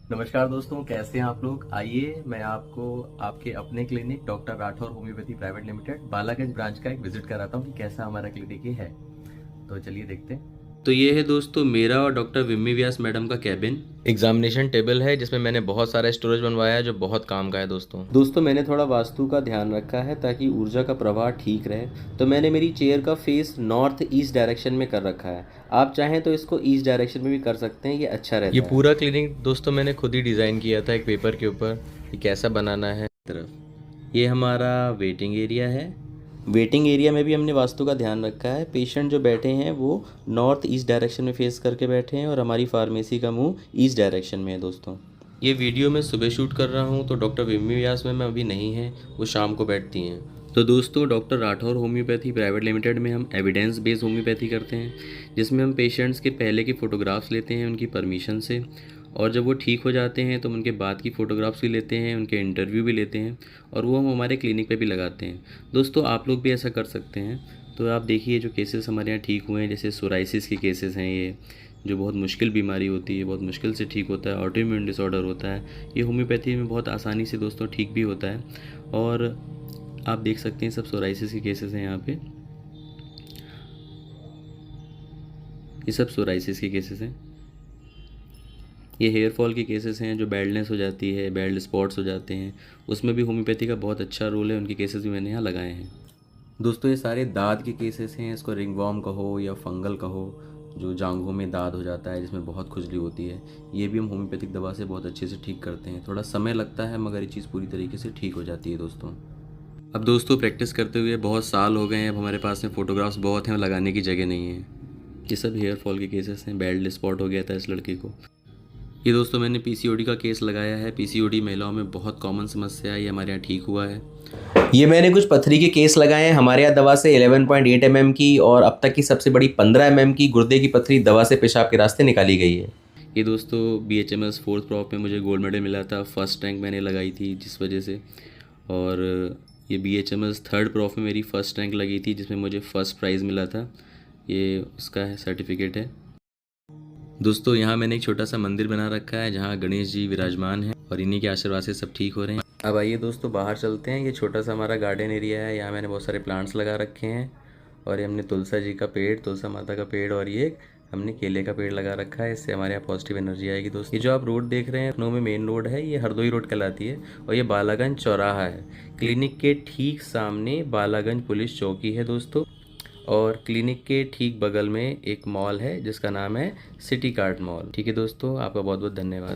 नमस्कार दोस्तों, कैसे हैं आप लोग। आइए मैं आपको आपके अपने clinic doctor Rathore homeopathy private limited Balaganj branch का एक विजिट कराता हूँ कि कैसा हमारा क्लिनिक ये है। तो चलिए देखते हैं। तो ये है दोस्तों मेरा और डॉक्टर विम्मी व्यास मैडम का कैबिन। एग्जामिनेशन टेबल है जिसमें मैंने बहुत सारा स्टोरेज बनवाया है जो बहुत काम का है। दोस्तों मैंने थोड़ा वास्तु का ध्यान रखा है ताकि ऊर्जा का प्रवाह ठीक रहे। तो मैंने मेरी चेयर का फेस नॉर्थ ईस्ट डायरेक्शन में कर रखा है। आप चाहें तो इसको ईस्ट डायरेक्शन में भी कर सकते हैं, ये अच्छा रहता है। ये पूरा क्लिनिक दोस्तों मैंने खुद ही डिज़ाइन किया था एक पेपर के ऊपर कि कैसा बनाना है। तरफ ये हमारा वेटिंग एरिया है। वेटिंग एरिया में भी हमने वास्तु का ध्यान रखा है। पेशेंट जो बैठे हैं वो नॉर्थ ईस्ट डायरेक्शन में फेस करके बैठे हैं और हमारी फार्मेसी का मुंह ईस्ट डायरेक्शन में है। दोस्तों ये वीडियो मैं सुबह शूट कर रहा हूँ तो डॉक्टर विम्मी व्यास में अभी नहीं है, वो शाम को बैठती हैं। तो दोस्तों doctor Rathore homeopathy private limited में हम एविडेंस बेस्ड होम्योपैथी करते हैं, जिसमें हम पेशेंट्स के पहले की फ़ोटोग्राफ्स लेते हैं उनकी परमिशन से, और जब वो ठीक हो जाते हैं तो हम उनके बाद की फ़ोटोग्राफ्स भी लेते हैं, उनके इंटरव्यू भी लेते हैं और वो हम हमारे क्लिनिक पे भी लगाते हैं। दोस्तों आप लोग भी ऐसा कर सकते हैं। तो आप देखिए जो केसेस हमारे यहाँ ठीक हुए हैं, जैसे सोराइसिस के केसेस हैं, ये जो बहुत मुश्किल बीमारी होती है, बहुत मुश्किल से ठीक होता है, ऑटोइम्यून डिसऑर्डर होता है, ये होम्योपैथी में बहुत आसानी से दोस्तों ठीक भी होता है। और आप देख सकते हैं सब सोराइसिस के केसेस हैं यहाँ पे, ये सब सोराइसिस के केसेस हैं। ये हेयर फॉल के केसेस हैं, जो बैल्डनेस हो जाती है, बैल्ड स्पॉट्स हो जाते हैं, उसमें भी होम्योपैथी का बहुत अच्छा रोल है, उनके केसेस भी मैंने यहाँ लगाए हैं। दोस्तों ये सारे दाद के केसेस हैं, इसको रिंगवॉर्म कहो या फंगल कहो, जो जांघों में दाद हो जाता है जिसमें बहुत खुजली होती है, ये भी हम होम्योपैथिक दवा से बहुत अच्छे से ठीक करते हैं। थोड़ा समय लगता है मगर ये चीज़ पूरी तरीके से ठीक हो जाती है। दोस्तों अब दोस्तों प्रैक्टिस करते हुए बहुत साल हो गए हैं, अब हमारे पास में फ़ोटोग्राफ्स बहुत हैं और लगाने की जगह नहीं है। ये सब हेयर फॉल के केसेस हैं, बैल्ड स्पॉट हो गया था इस लड़के को। ये दोस्तों मैंने पीसीओडी का केस लगाया है। पीसीओडी महिलाओं में बहुत कॉमन समस्या है, ये हमारे यहाँ ठीक हुआ है। ये मैंने कुछ पथरी के केस लगाए हैं हमारे यहाँ दवा से 11.8 mm की, और अब तक की सबसे बड़ी 15 mm की गुर्दे की पथरी दवा से पेशाब के रास्ते निकाली गई है। ये दोस्तों BHMS 4th प्रॉप में मुझे गोल्ड मेडल मिला था, फर्स्ट रैंक मैंने लगाई थी जिस वजह से। और ये BHMS 3rd प्रॉप में मेरी फर्स्ट रैंक लगी थी जिसमें मुझे फर्स्ट प्राइज़ मिला था, ये उसका है सर्टिफिकेट है। दोस्तों यहाँ मैंने एक छोटा सा मंदिर बना रखा है जहाँ गणेश जी विराजमान हैं और इन्हीं के आशीर्वाद से सब ठीक हो रहे हैं। अब आइए दोस्तों बाहर चलते हैं। ये छोटा सा हमारा गार्डन एरिया है, यहाँ मैंने बहुत सारे प्लांट्स लगा रखे हैं, और ये हमने तुलसा जी का पेड़, तुलसा माता का पेड़, और ये हमने केले का पेड़ लगा रखा है। इससे हमारे यहाँ पॉजिटिव एनर्जी आएगी। दोस्तों ये जो आप रोड देख रहे हैं लखनऊ में मेन रोड है, ये हरदोई रोड कहलाती है, और ये बालागंज चौराहा है। क्लिनिक के ठीक सामने बालागंज पुलिस चौकी है दोस्तों, और क्लिनिक के ठीक बगल में एक मॉल है जिसका नाम है सिटी कार्ट मॉल। ठीक है दोस्तों, आपका बहुत बहुत धन्यवाद।